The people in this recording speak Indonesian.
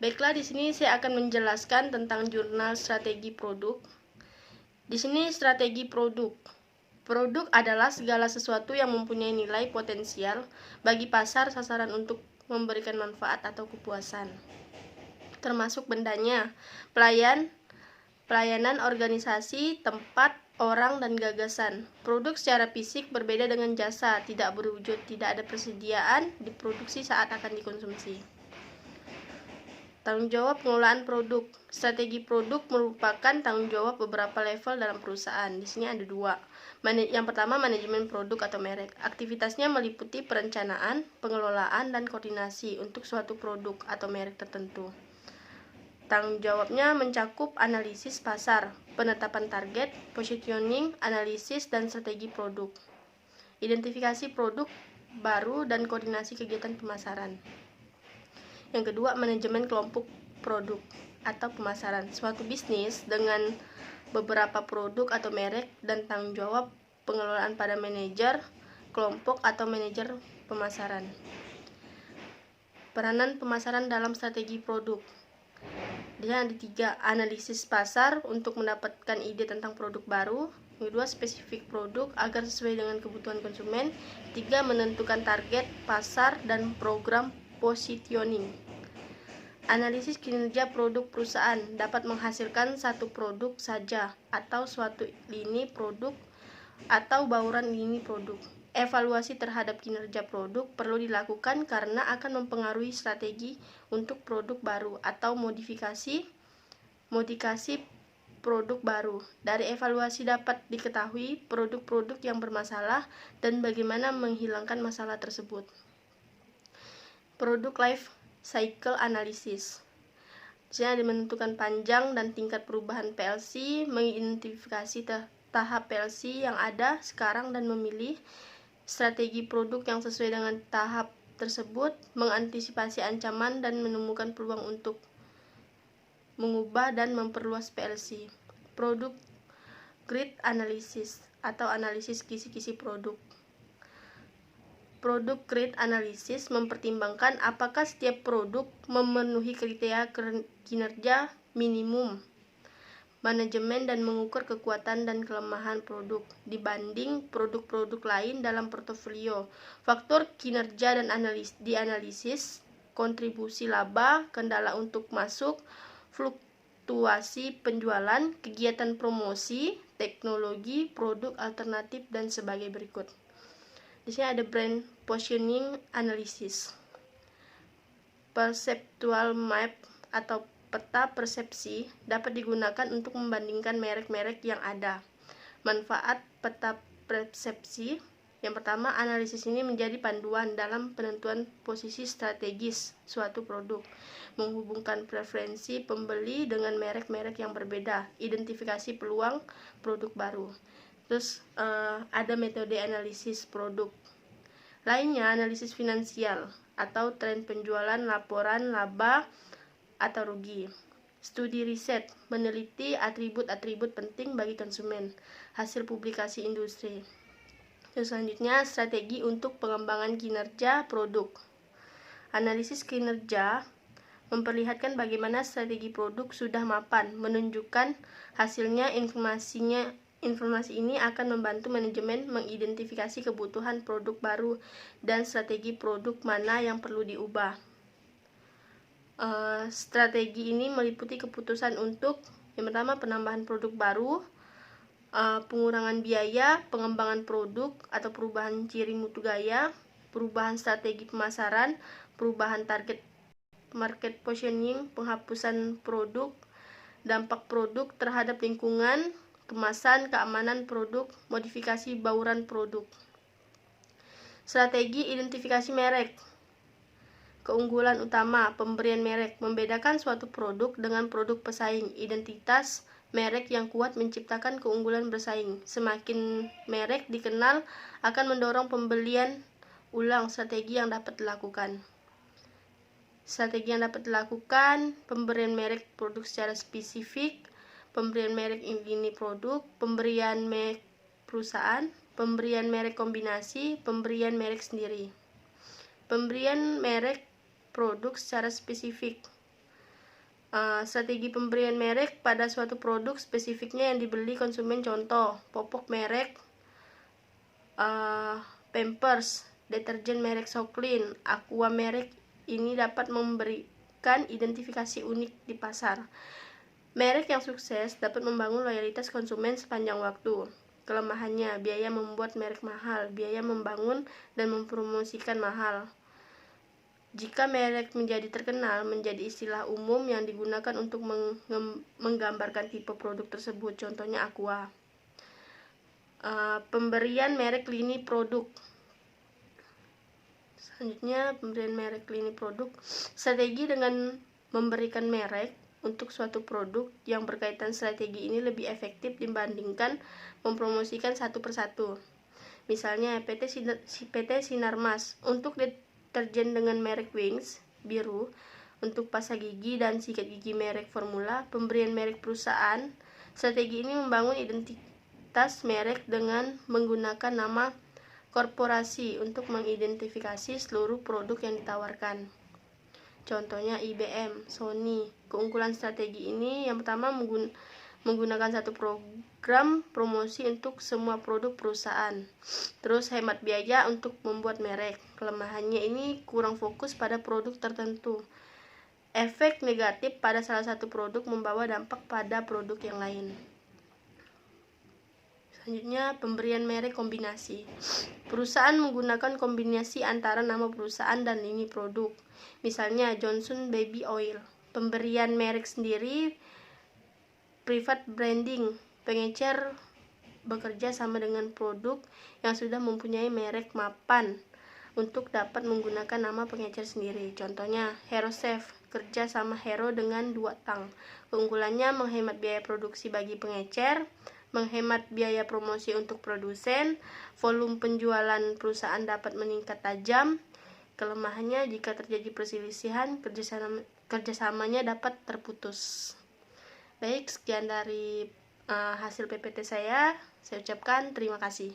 Baiklah, di sini saya akan menjelaskan tentang jurnal strategi produk. Di sini strategi produk. Produk adalah segala sesuatu yang mempunyai nilai potensial bagi pasar sasaran untuk memberikan manfaat atau kepuasan, termasuk bendanya, pelayanan organisasi, tempat, orang, dan gagasan. Produk secara fisik berbeda dengan jasa, tidak berwujud, tidak ada persediaan, diproduksi saat akan dikonsumsi. Tanggung jawab pengelolaan produk. Strategi produk merupakan tanggung jawab beberapa level dalam perusahaan. Di sini ada dua. Yang pertama, manajemen produk atau merek. Aktivitasnya meliputi perencanaan, pengelolaan, dan koordinasi untuk suatu produk atau merek tertentu. Tanggung jawabnya mencakup analisis pasar, penetapan target, positioning, analisis, dan strategi produk, identifikasi produk baru, dan koordinasi kegiatan pemasaran. Yang kedua, manajemen kelompok produk atau pemasaran. Suatu bisnis dengan beberapa produk atau merek dan tanggung jawab pengelolaan pada manajer kelompok atau manajer pemasaran. Peranan pemasaran dalam strategi produk. Dia ada 3, analisis pasar untuk mendapatkan ide tentang produk baru. Yang kedua, spesifik produk agar sesuai dengan kebutuhan konsumen. 3, menentukan target pasar dan program positioning. Analisis kinerja produk perusahaan dapat menghasilkan satu produk saja atau suatu lini produk atau bauran lini produk. Evaluasi terhadap kinerja produk perlu dilakukan karena akan mempengaruhi strategi untuk produk baru atau modifikasi produk baru. Dari evaluasi dapat diketahui produk-produk yang bermasalah dan bagaimana menghilangkan masalah tersebut. Produk life cycle analysis. Di sini ada menentukan panjang dan tingkat perubahan PLC, mengidentifikasi tahap PLC yang ada sekarang dan memilih strategi produk yang sesuai dengan tahap tersebut, mengantisipasi ancaman dan menemukan peluang untuk mengubah dan memperluas PLC. Produk grid analysis atau analisis kisi-kisi produk. Produk grid analysis mempertimbangkan apakah setiap produk memenuhi kriteria kinerja minimum manajemen dan mengukur kekuatan dan kelemahan produk dibanding produk-produk lain dalam portofolio. Faktor kinerja dan dianalisis, kontribusi laba, kendala untuk masuk, fluktuasi penjualan, kegiatan promosi, teknologi, produk alternatif, dan sebagai berikut. Di sini ada brand positioning analysis. Perceptual map atau peta persepsi dapat digunakan untuk membandingkan merek-merek yang ada. Manfaat peta persepsi. Yang pertama, analisis ini menjadi panduan dalam penentuan posisi strategis suatu produk, menghubungkan preferensi pembeli dengan merek-merek yang berbeda, identifikasi peluang produk baru. Terus ada metode analisis produk. Lainnya, analisis finansial atau tren penjualan, laporan laba atau rugi. Studi riset, meneliti atribut-atribut penting bagi konsumen, hasil publikasi industri. Terus selanjutnya, strategi untuk pengembangan kinerja produk. Analisis kinerja memperlihatkan bagaimana strategi produk sudah mapan, menunjukkan hasilnya. Informasi ini akan membantu manajemen mengidentifikasi kebutuhan produk baru dan strategi produk mana yang perlu diubah. Strategi ini meliputi keputusan untuk yang pertama, penambahan produk baru, pengurangan biaya, pengembangan produk atau perubahan ciri mutu gaya, perubahan strategi pemasaran, perubahan target market positioning, penghapusan produk, dampak produk terhadap lingkungan, kemasan, keamanan produk, modifikasi bauran produk. Strategi identifikasi merek. Keunggulan utama, pemberian merek, membedakan suatu produk dengan produk pesaing. Identitas merek yang kuat menciptakan keunggulan bersaing. Semakin merek dikenal akan mendorong pembelian ulang. Strategi yang dapat dilakukan. Pemberian merek produk secara spesifik, pemberian merek ini produk, pemberian merek perusahaan, pemberian merek kombinasi, pemberian merek sendiri. Pemberian merek produk secara spesifik. Strategi pemberian merek pada suatu produk spesifiknya yang dibeli konsumen. Contoh, popok merek Pampers, deterjen merek Soklin, Aqua merek ini dapat memberikan identifikasi unik di pasar. Merek yang sukses dapat membangun loyalitas konsumen sepanjang waktu. Kelemahannya, biaya membuat merek mahal, biaya membangun dan mempromosikan mahal. Jika merek menjadi terkenal, menjadi istilah umum yang digunakan untuk menggambarkan tipe produk tersebut. Contohnya Aqua. Pemberian merek lini produk. Selanjutnya, pemberian merek lini produk. Strategi dengan memberikan merek untuk suatu produk yang berkaitan. Strategi ini lebih efektif dibandingkan mempromosikan satu persatu. Misalnya PT Sinarmas untuk deterjen dengan merek Wings biru, untuk pasta gigi dan sikat gigi merek Formula. Pemberian merek perusahaan. Strategi ini membangun identitas merek dengan menggunakan nama korporasi untuk mengidentifikasi seluruh produk yang ditawarkan. Contohnya IBM, Sony. Keunggulan strategi ini yang pertama menggunakan satu program promosi untuk semua produk perusahaan. Terus hemat biaya untuk membuat merek. Kelemahannya ini kurang fokus pada produk tertentu. Efek negatif pada salah satu produk membawa dampak pada produk yang lain. Selanjutnya, pemberian merek kombinasi. Perusahaan menggunakan kombinasi antara nama perusahaan dan lini produk. Misalnya Johnson Baby Oil. Pemberian merek sendiri, private branding. Pengecer bekerja sama dengan produk yang sudah mempunyai merek mapan untuk dapat menggunakan nama pengecer sendiri. Contohnya Hero Safe, kerja sama Hero dengan 2 tang. Keunggulannya menghemat biaya produksi bagi pengecer, menghemat biaya promosi untuk produsen, volume penjualan perusahaan dapat meningkat tajam. Kelemahannya, jika terjadi perselisihan, kerjasamanya dapat terputus. Baik, sekian dari hasil PPT saya ucapkan terima kasih.